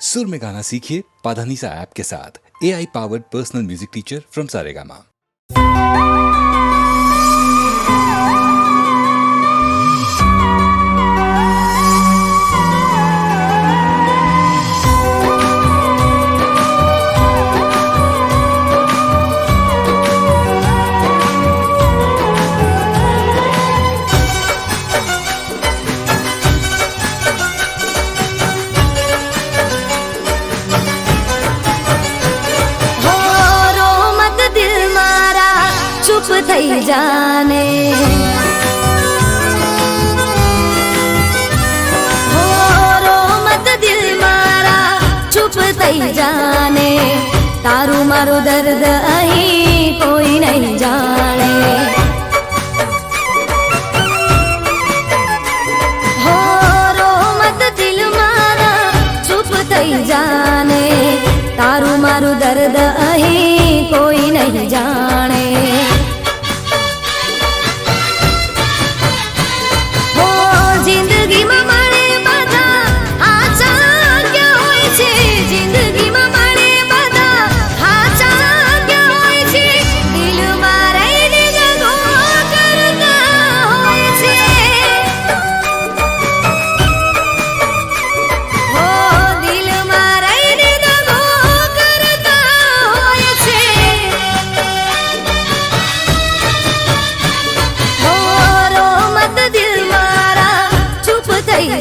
सुर में गाना सीखिए पाधानीसा ऐप के साथ। AI powered personal music teacher from Saregama. चुप थई जाने हो रो मत दिल मारा चुप थई जाने तारू मारू दर्द अहीं कोई नहीं जाने हो रो मत दिल मारा चुप थई जाने तारू मारू दर्द अहीं कोई नहीं जाने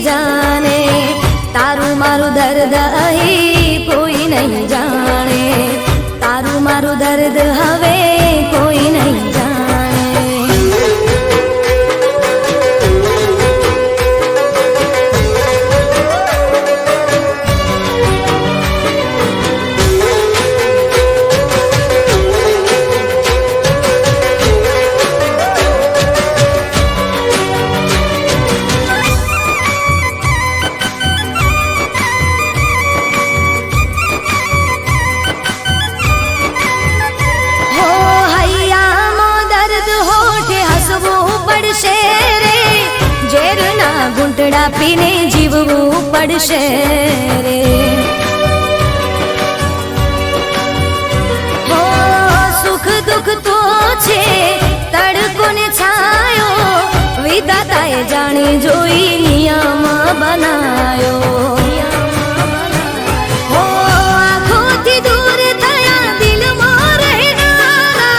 जाने तारू मारू दर्द अहीं कोई नहीं जाने तारू मारू दर्द हवे कोई नहीं जाने घूंटड़ा पीने जीववू पड़शे रे हो सुख दुख तो छे तड़को ने छायो विधाताए जानी जोई नियम बनायो हो आँखोंथी दूर थया दिल में रहनारा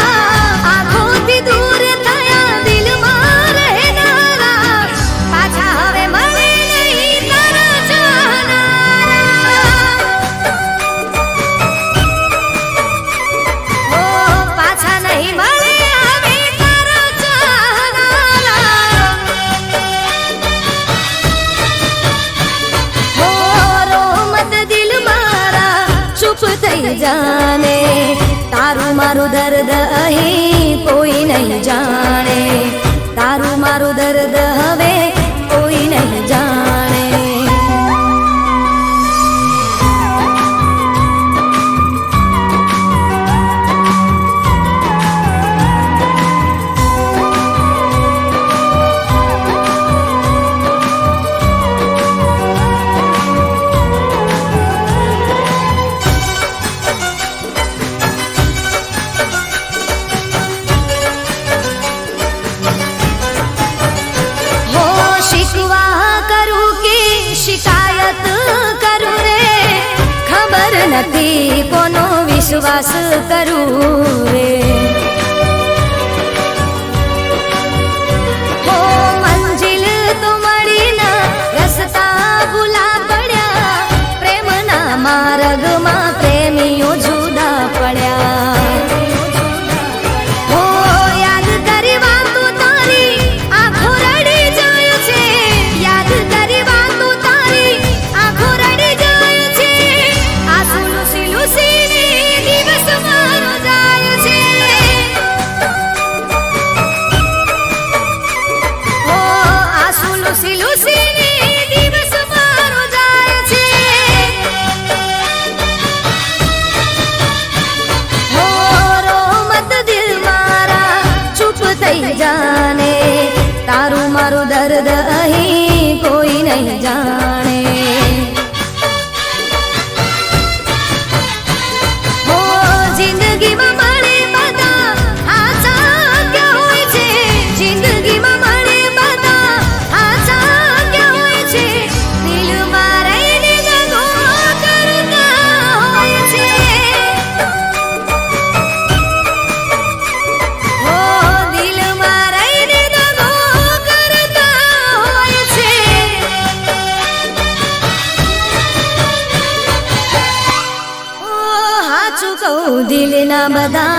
आँखोंथी दूर थया दिल में रहनारा पाछा हवे मळे नहीं तारा चाहनारा हो पाछा नहीं मळे हवे तारा चाहनारा हो रो मत दिल मारा चुप थई जाने तारू मारू दर्द अहीं कोई नहीं जाने तारू मारू दर्द हवे कोई नहीं जाने शिकायत करूं रे खबर नथी कोनो विश्वास करूं रे हो मंजिल तो मળી ना रस्ता भूला पड्या प्रेम ना मार्ग में प्रेमियों जुदा पड्या हो याद करी वातो तारी आँखों रड़ी जायो छे याद करी કહું દિલના બધા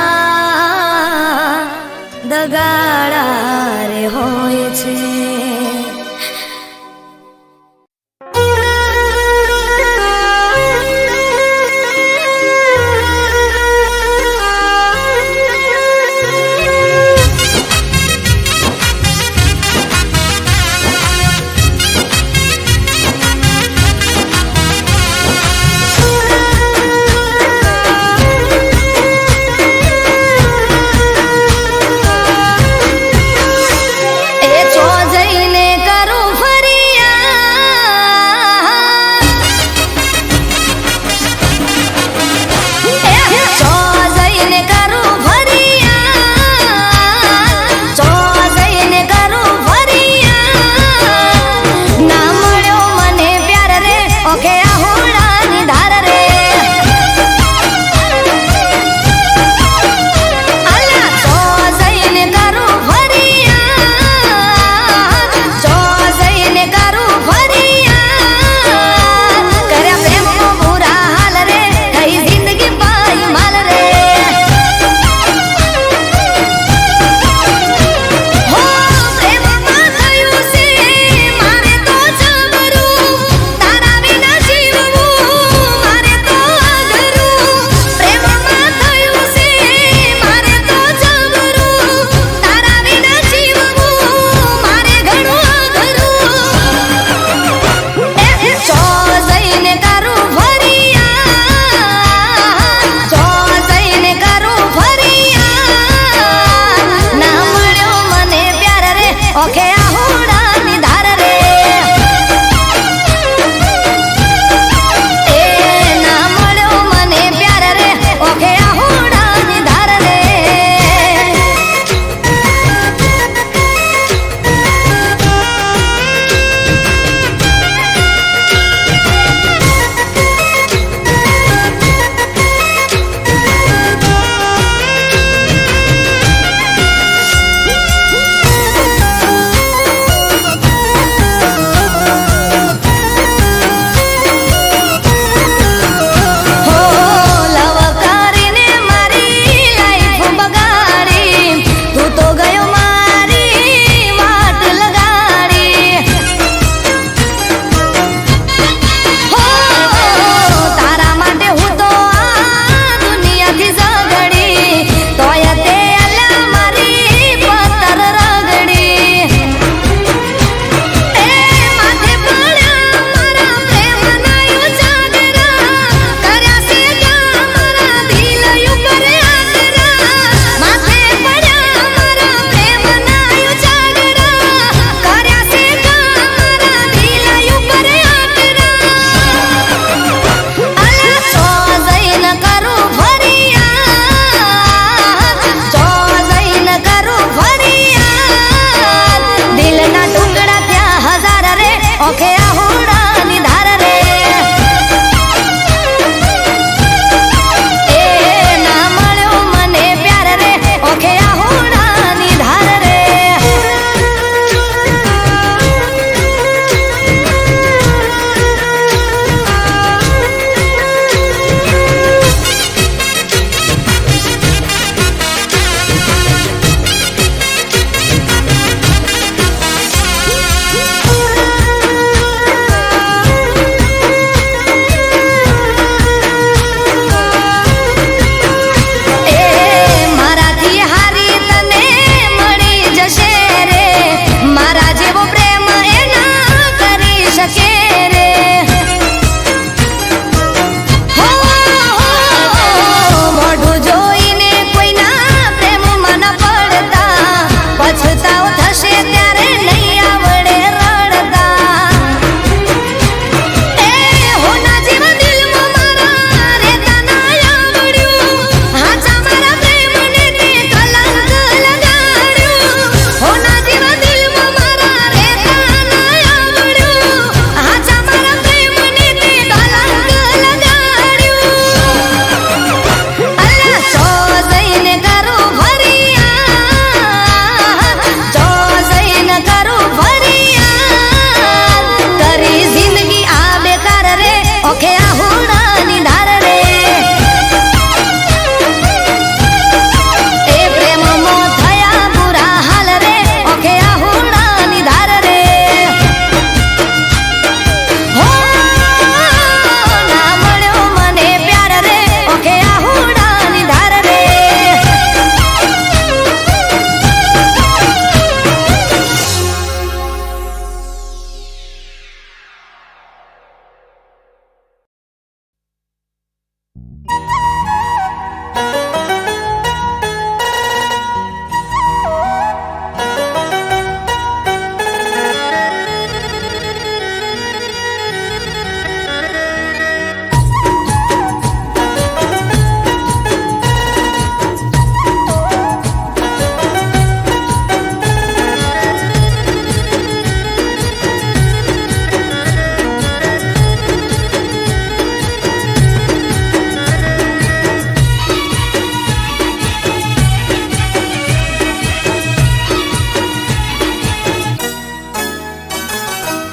દગાડા રે હોય છે.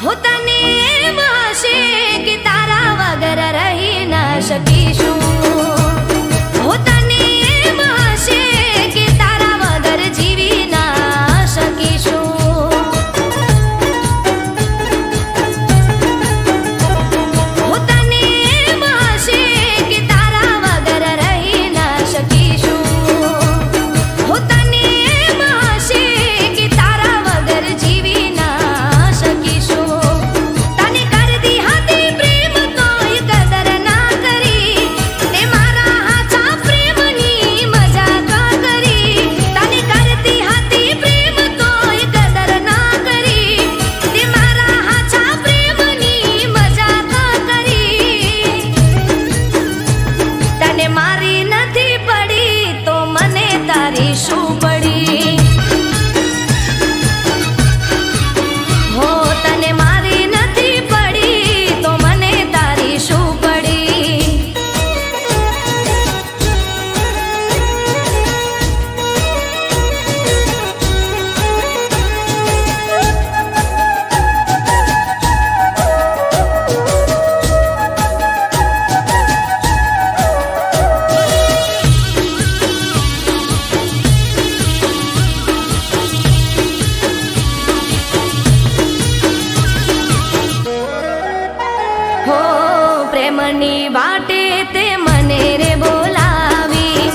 હો તને એમ હશે કે તારા વગર રહી ન શકીશું. હો તને એમ હશે કે તારા વગર જીવી ના શકીશું. હો તને એમ હશે કે તારા વગર રહી ન શકીશું. હો તને એમ હશે કે તારા વગર જીવી ના શકીશું. તને કરતી હતી પ્રેમ તોય કદર ના કરી, તે મારા હાચા પ્રેમની મજાક કરી. તને કરતી હતી પ્રેમ તોય કદર ના કરી, તે મારા હાચા પ્રેમની મજાક કરી. તને મારી નથી પડી તો મને તારી શું પડી? હો તને મારી નથી પડી તો મને તારી શું પડી? હો પ્રેમની વાટે તે મને રે બોલાવી,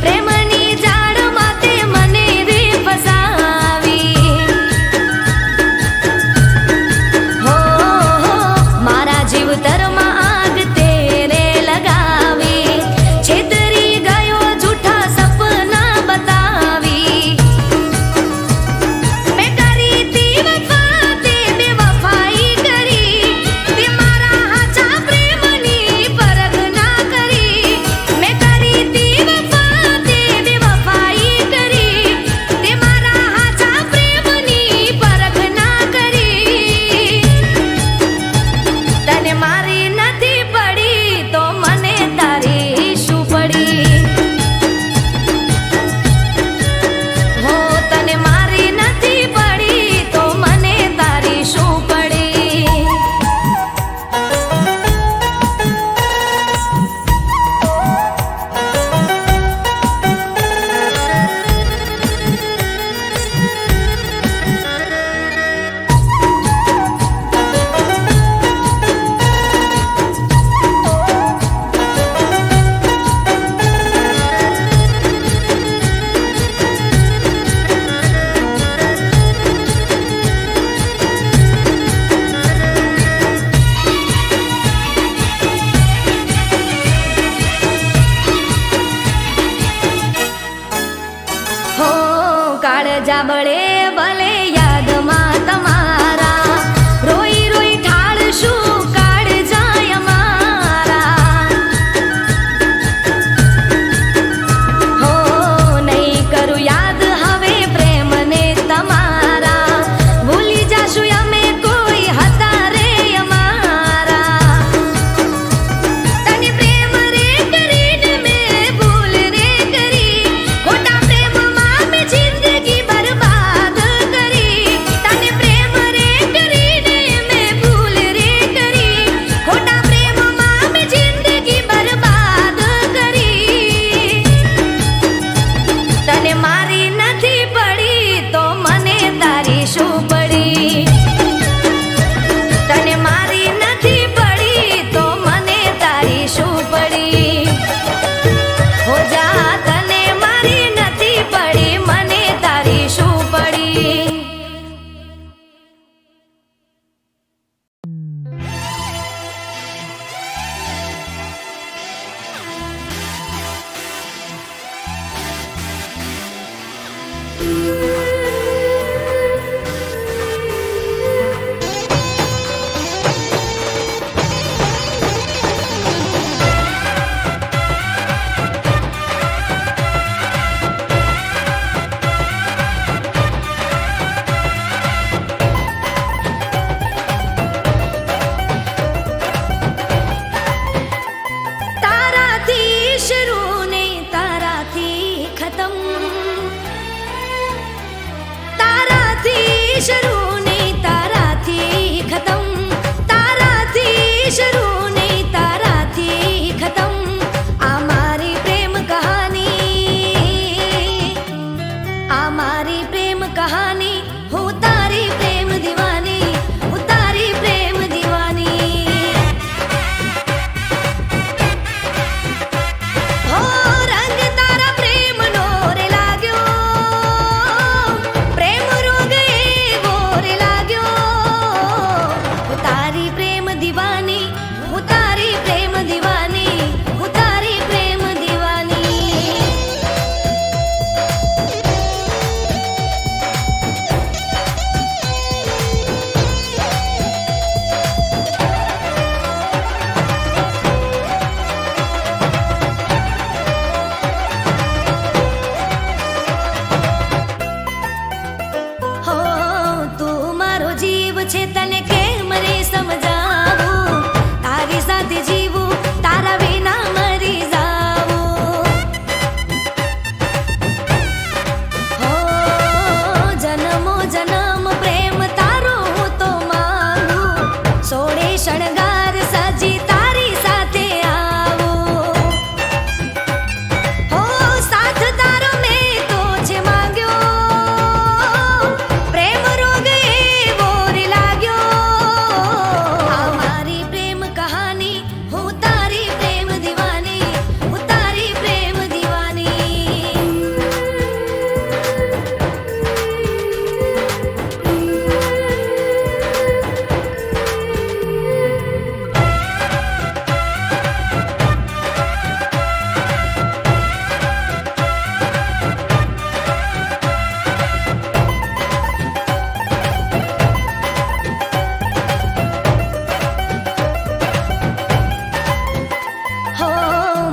પ્રેમની જાળમાં તે મને રે ફસાવી. હો મારા જીવતરમાં આગ તે રે લગાવી, છેતરી ગયો જૂઠા સપના બતાવી. મેં કરી તી વફા તે બેવફાઈ કરી, તે મારા હાચા પ્રેમની પરખ ના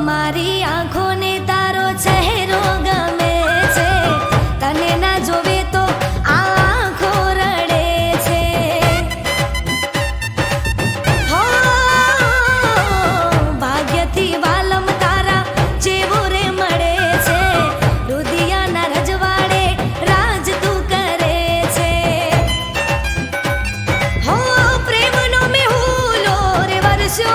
મારી આંખોને તારો ચહેરો ગમે છે, તને ના જોવે તો આંખો રડે છે. હો ભાગ્યથી વાલમ તારા જેવો રે મળે છે, રુદિયાના રજવાડે રાજ તું કરે છે. હો પ્રેમનો મેહુલો રે વર્ષો,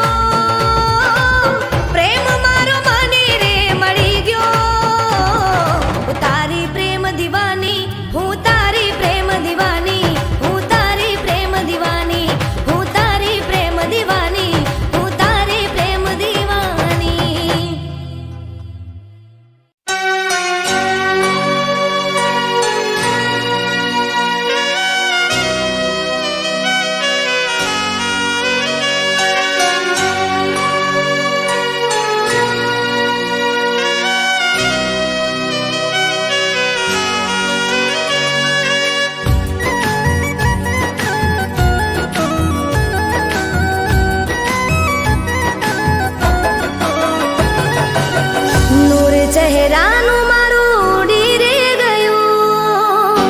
પ્રેમ મારો મને રે મળી ગયો. તારી પ્રેમ દીવાની, હું તારી પ્રેમ દીવાની, હું તારી પ્રેમ દીવાની, હું તારી પ્રેમ દીવાની, હું તારી પ્રેમ દીવાની. નૂર ચહેરાનું મારું ઉડી રે ગયું.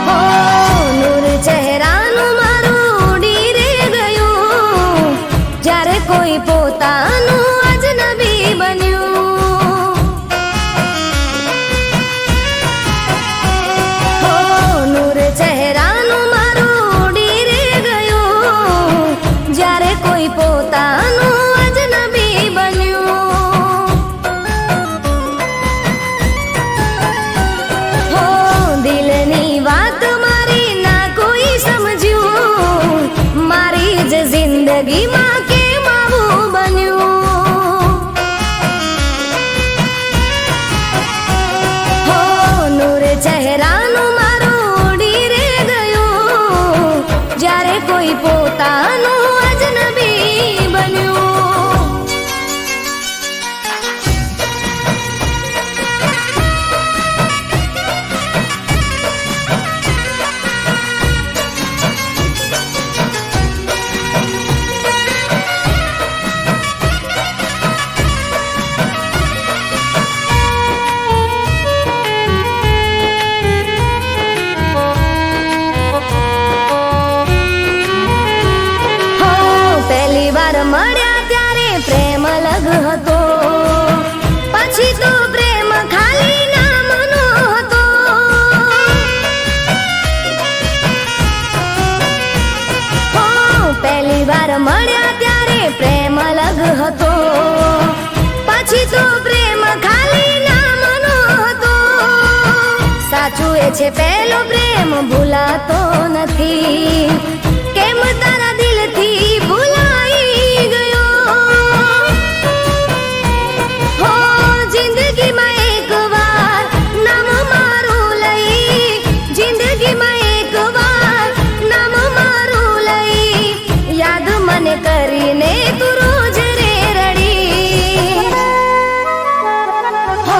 હો નૂર ચહેરાનું મારું ઉડી રે ગયું, જ્યારે કોઈ પોતાનું અજનબી બન્યું. હો નૂર ચહેરાનું મારું ઉડી રે ગયું, જ્યારે કોઈ પોતાનું અજનબી બન્યું. હો દિલની વાત મારી ના કોઈ સમજ્યું, મારી જ જિંદગીમાં કેમ આવું બન્યું. હો નૂર ચહેરાનું મારું ઉડી રે ગયું, જ્યારે કોઈ પોતાનું અજનબી બન્યું. હો પહેલી વાર મળ્યા ત્યારે પ્રેમ અલગ હતો, પછી તો પ્રેમ ખાલી નામનો હતો. હો પહેલી વાર મળ્યા ત્યારે પ્રેમ અલગ હતો, પછી તો પ્રેમ ખાલી નામનો હતો. સાચું એ છે પહેલો પ્રેમ ભૂલાતો નથી, કેમ તારા દિલથી ભૂલાઈ ગયો. હો જિંદગીમાં એકવાર નામ મારું લઈ, જિંદગીમાં એકવાર નામ મારું લઈ, યાદ મને કરીને તું રોજ રે રડી. હો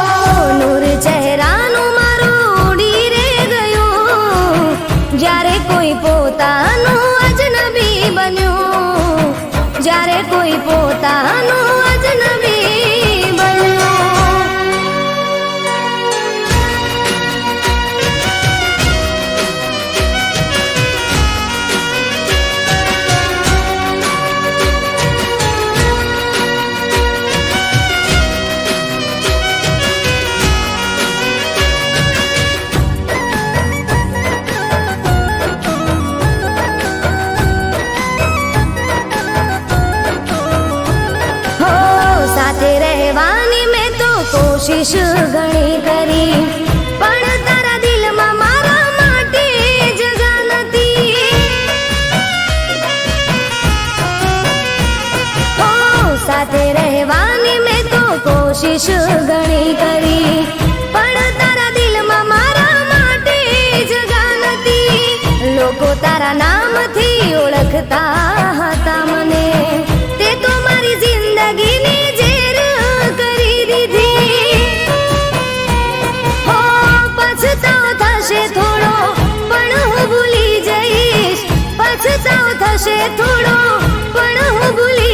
નૂર ચહેરાનું મારું ઉડી રે ગયું, જ્યારે કોઈ પોતાનું અજનબી બન્યું, જ્યારે કોઈ પોતાનું અજનબી બન્યું. હો સાથે રહેવાની મેં તો કોશિશ ઘણી કરી, પણ તારા દિલમાં મારા માટે જગા નથી. હો સાથે રહેવાની મેં તો કોશિશ ઘણી કરી, પણ તારા દિલમાં મારા માટે જગા નથી. લોકો તારા નામથી ઓળખતા હતા મને, તે તો મારી જિંદગીની ઝેર કરી દીધી. હો પછતાવો થશે થોડો, પણ હું ભૂલી જઈશ. પછતાવો થશે થોડો, પણ હું ભૂલી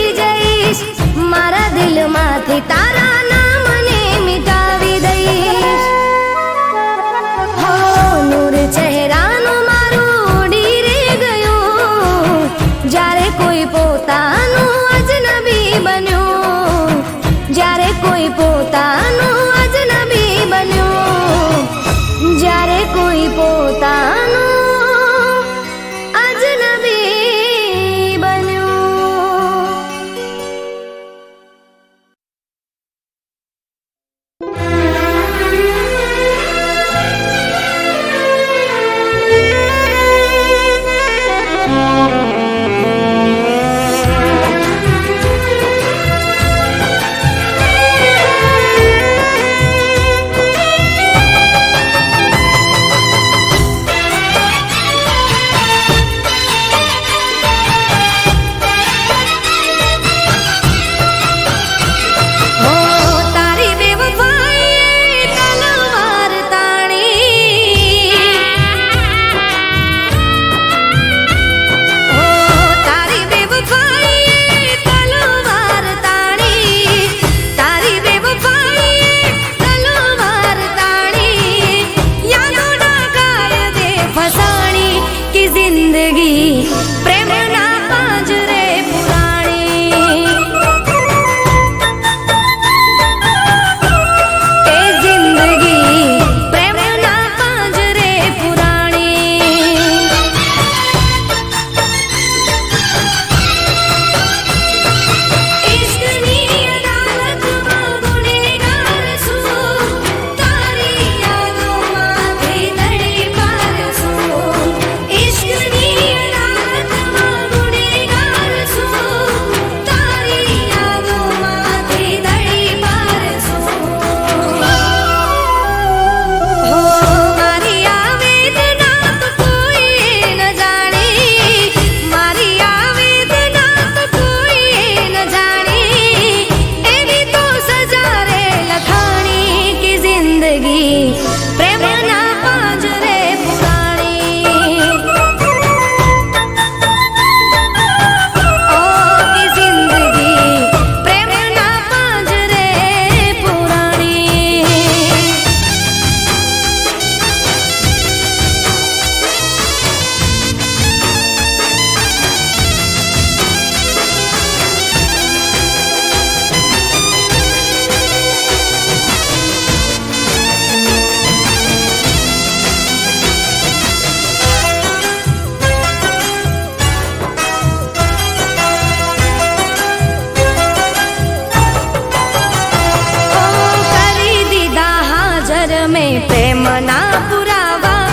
પ્રેમના પુરાવા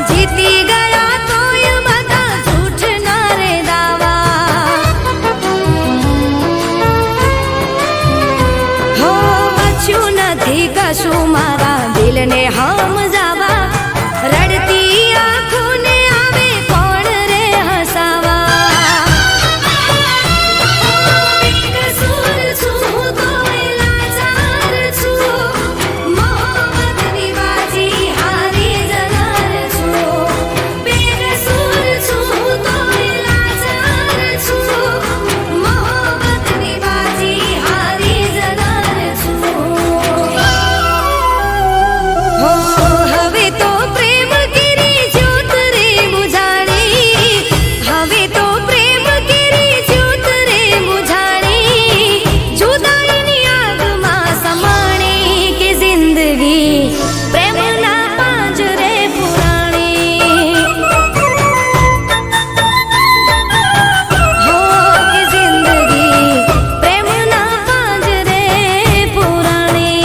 જીતી ગયા તોય બધા જૂઠના રે દાવા હો બચ્યું નથી કશું મારા દિલને સમજાવા રડતી આંખોને આવે કોણ રે હસાવા બેકસૂર છું તોય લાચાર છું મોહબ્બતની બાજી હારી જનાર છું બેકસૂર છું તોય લાચાર છું મોહબ્બતની બાજી હારી જનાર છું હો હવે તો પ્રેમ કેરી જ્યોત રે બુઝાણી હવે તો પ્રેમ કેરી જ્યોત રે બુઝાણી જુદાઈની આગમાં સમાણી કે જિંદગી પ્રેમના પાંજરે પુરાણી હો કે જિંદગી પ્રેમના પાંજરે પુરાણી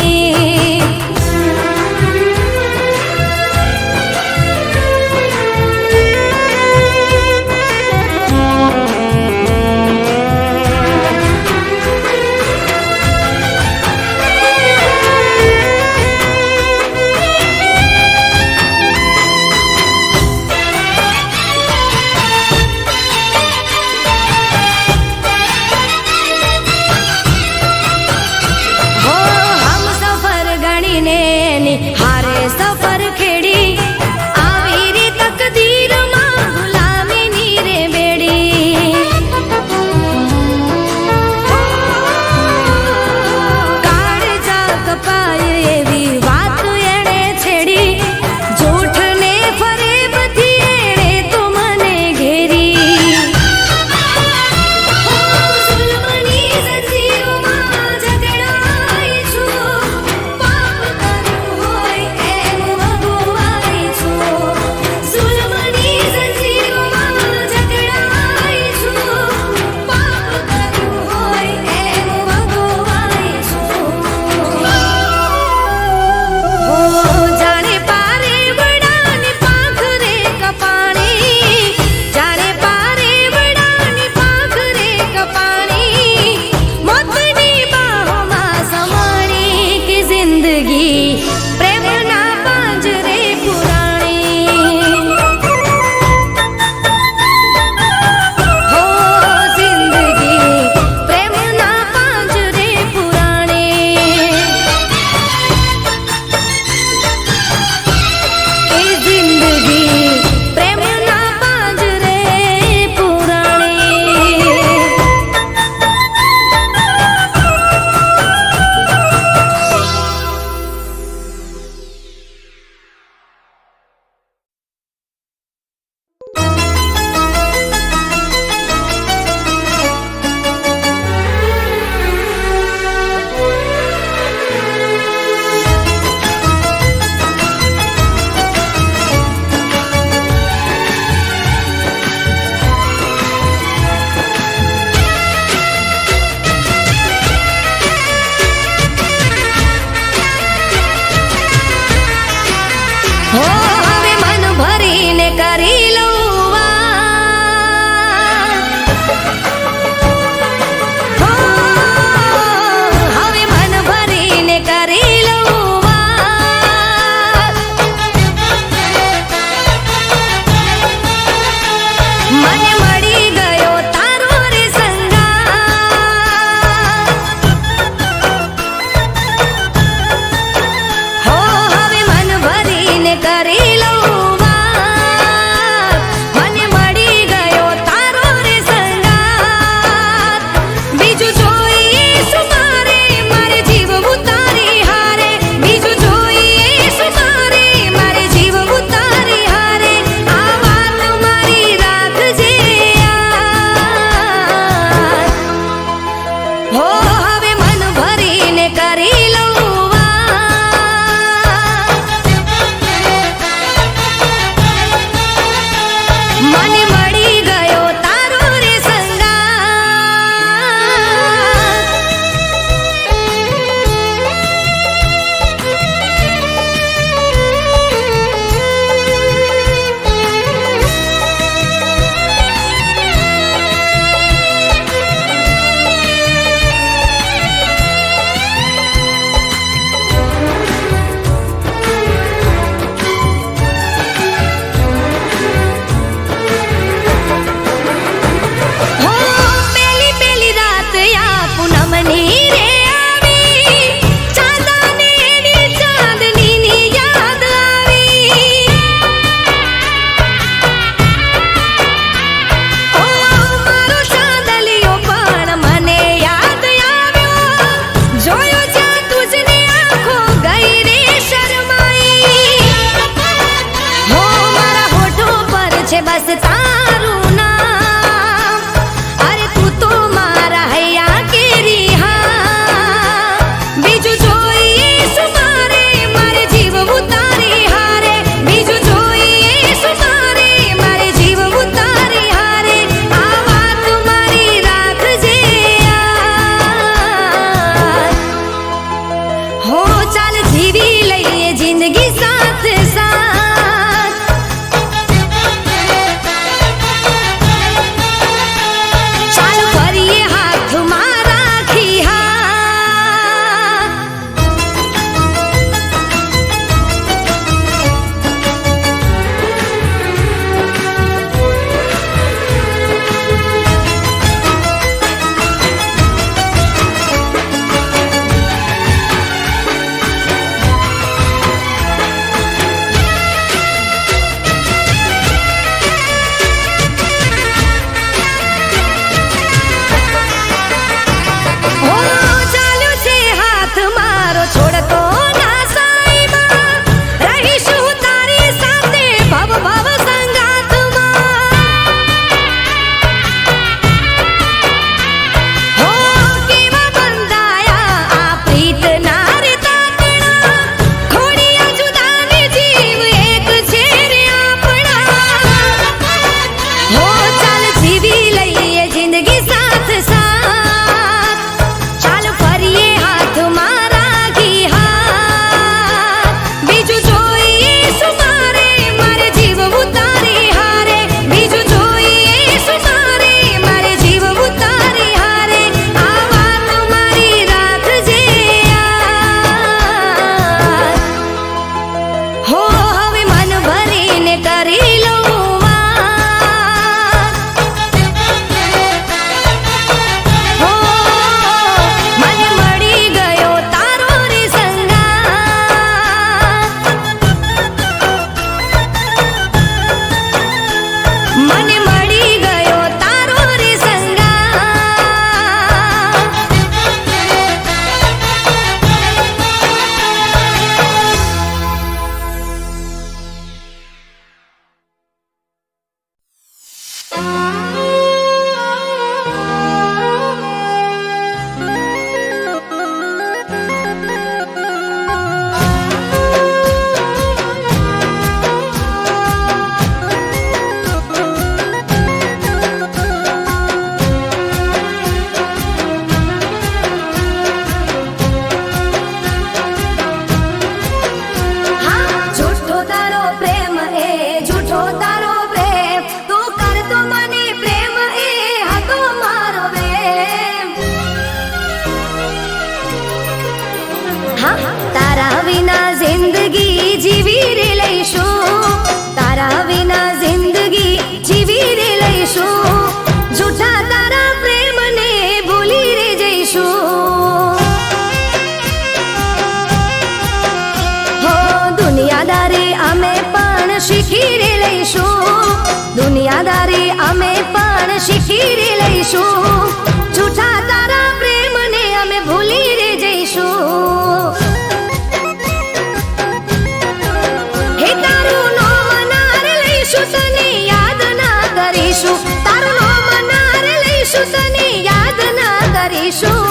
હો હમ સફર ગણીને હારે સફર ખેડી આવી રે તકદીરમાં ગુલામીની રે બેડી કાળજા કપાય એવી વાત એણે છેડી જૂઠને ફરેબથી એણે તો મને ઘેરી સુલમની જંજીરોમાં જકડાઈ છું પાપ કર્યું હોય એમ વગું ચાલ ફરીએ હાથમાં રાખી હાથ, બીજું જોઈએ શું મારે, મારે જીવવું તારી હારે, બીજું જોઈએ શું મારે, મારે જીવવું તારી હારે. આ વાત મારી રાખજે યાદ. હો હવે મન ભરીને કરી લઉં વાત. હો મને મળી ગયો તારો રે સંગાત, મને મળી ગયો તારો રે સંગાત. હા જૂઠો તારો પ્રેમ એ જૂઠો તારો પ્રેમ, તું કરતો મને પ્રેમ એ હતો મારો પ્રેમ. હા તારા વિના જિંદગી જીવી રે લઈશું, તારા વિના જિંદગી જીવી રે લઈશું. જૂઠા તારા પ્રેમને ભૂલી રે જઈશું. હો દુનિયાદારી અમે પણ શીખી રે લઈશું, દુનિયાદારી અમે પણ શીખી રે લઈશું. જૂઠા તારા પ્રેમને અમે ભૂલી રે જઈશું. હે તારું નામ નારે લઈશું, તને યાદ ના કરીશું, તારું નામ નારે લઈશું, તને યાદ ના કરીશું.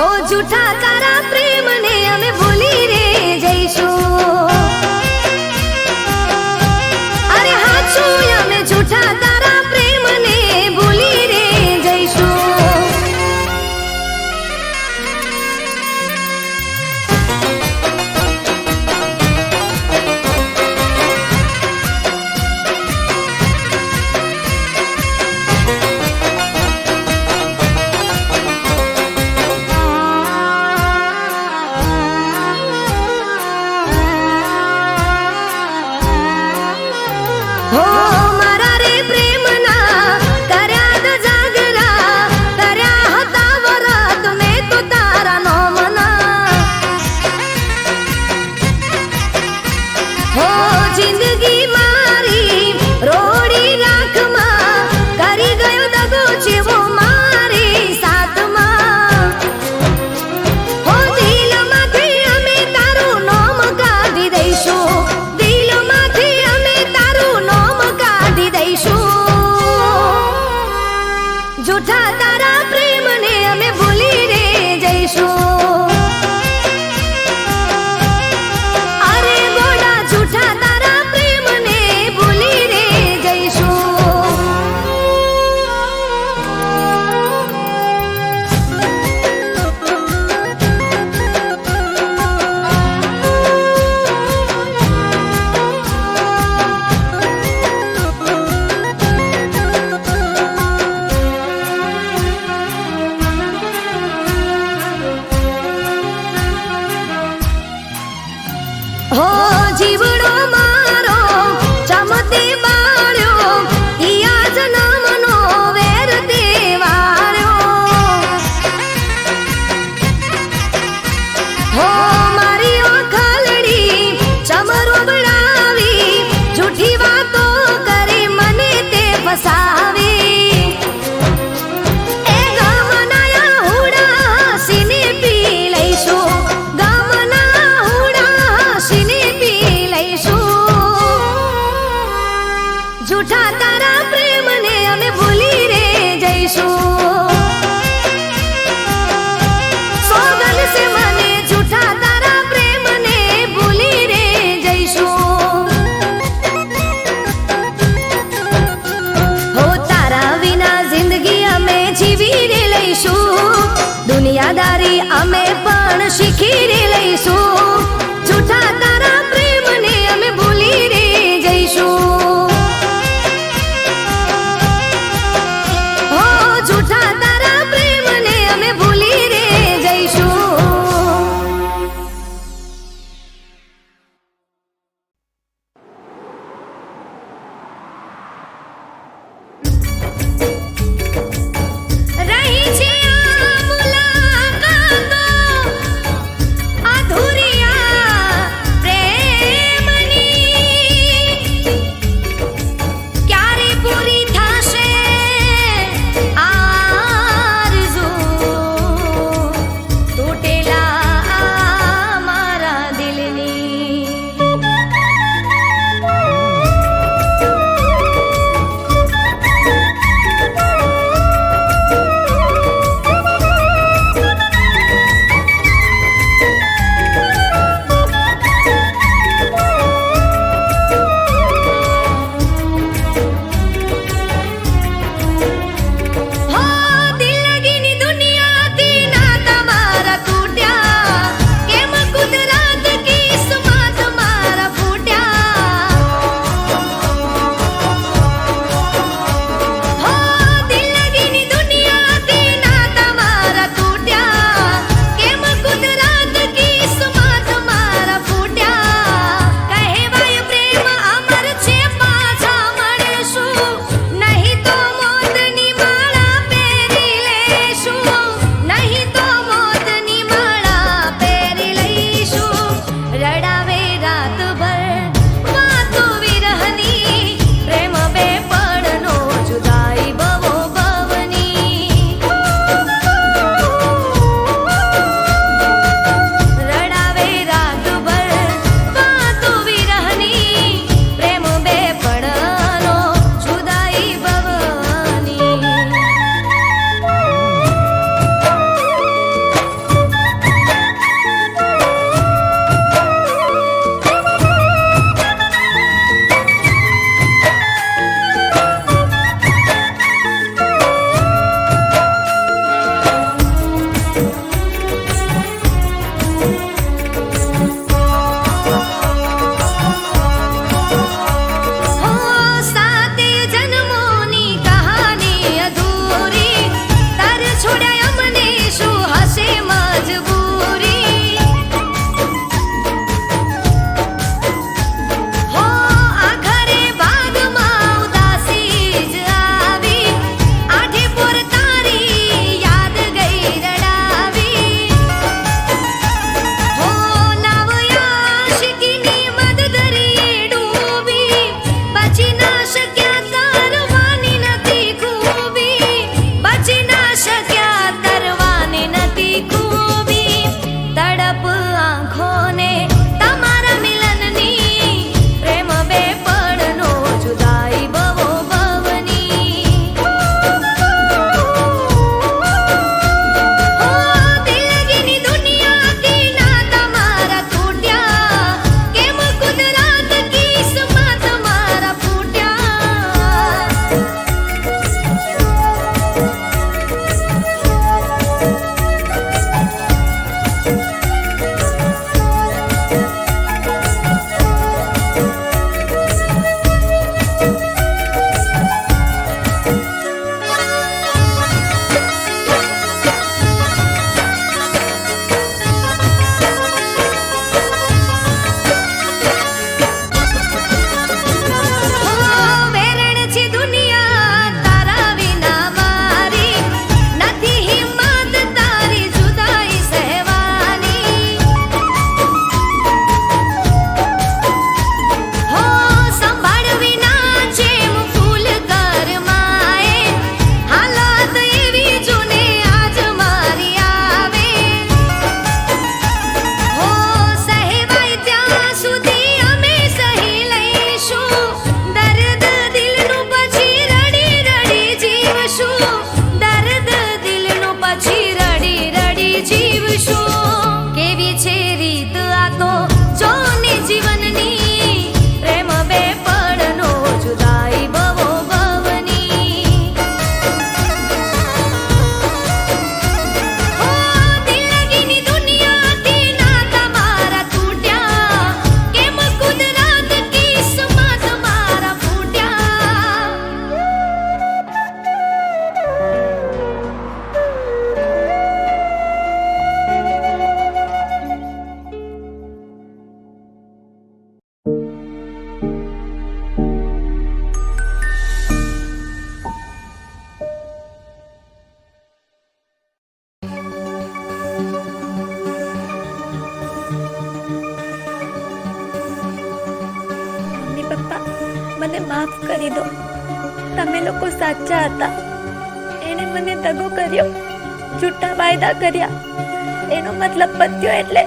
ઓ જૂઠા તારા પ્રેમને અમે ભૂલી રે જઈશું. અરે હાચું અમે જૂઠા તારા પ્રેમને ભૂલી રે જઈશું. હો મારા રે પ્રેમના કર્યા દ જાગરા, કર્યા હતા વરત મેં તો તારા નોમના. હો જિંદગી મારી રોડી રાખમાં, કરી ગયો દગો જેવો મારી સાથમાં. હો દિલમાંથી અમે તારું નામ કાઢી દઈશું, દિલમાંથી અમે તારું નામ કાઢી દઈશું. જૂઠા તારા પ્રેમને અમે ભૂલી રે જઈશું. અરે ગોડા જૂઠા તારા પ્રેમને ભૂલી રે જઈશું. દુનિયાદારી અમે પણ શીખી રે લઈશું જૂઠા તારા પ્રેમને અમે ભૂલી રે જઈશું હો જૂઠા તારા પ્રેમને અમે ભૂલી રે જઈશું રહી છે આ મુલાકાતો અધૂરી માફ કરી દો. તમે લોકો સાચા હતા. એને મને દગો કર્યો, જૂઠા વાયદા કર્યા, એનો મતલબ પત્યો એટલે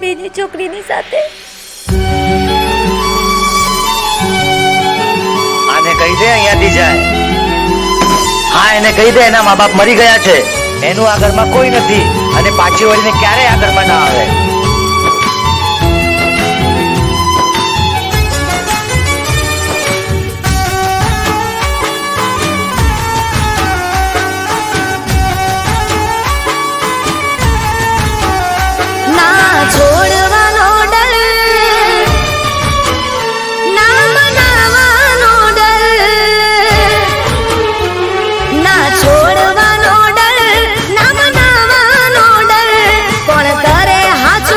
બીજી છોકરીની સાથે. આને કહી દે અહીંયાથી જાય. હા, એને કહી દે એના મા બાપ મરી ગયા છે, એનું આ ઘરમાં કોઈ નથી અને પાછી વળીને ક્યારેય આ ઘરમાં ના આવે. ના છોડવાનો ડર, ના મનાવાનો ડર, ના છોડવાનો ડર, ના મનાવાનો ડર, કોણ કરે હાથ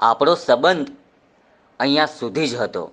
આપણો સંબંધ અહીંયા સુધી જ હતો.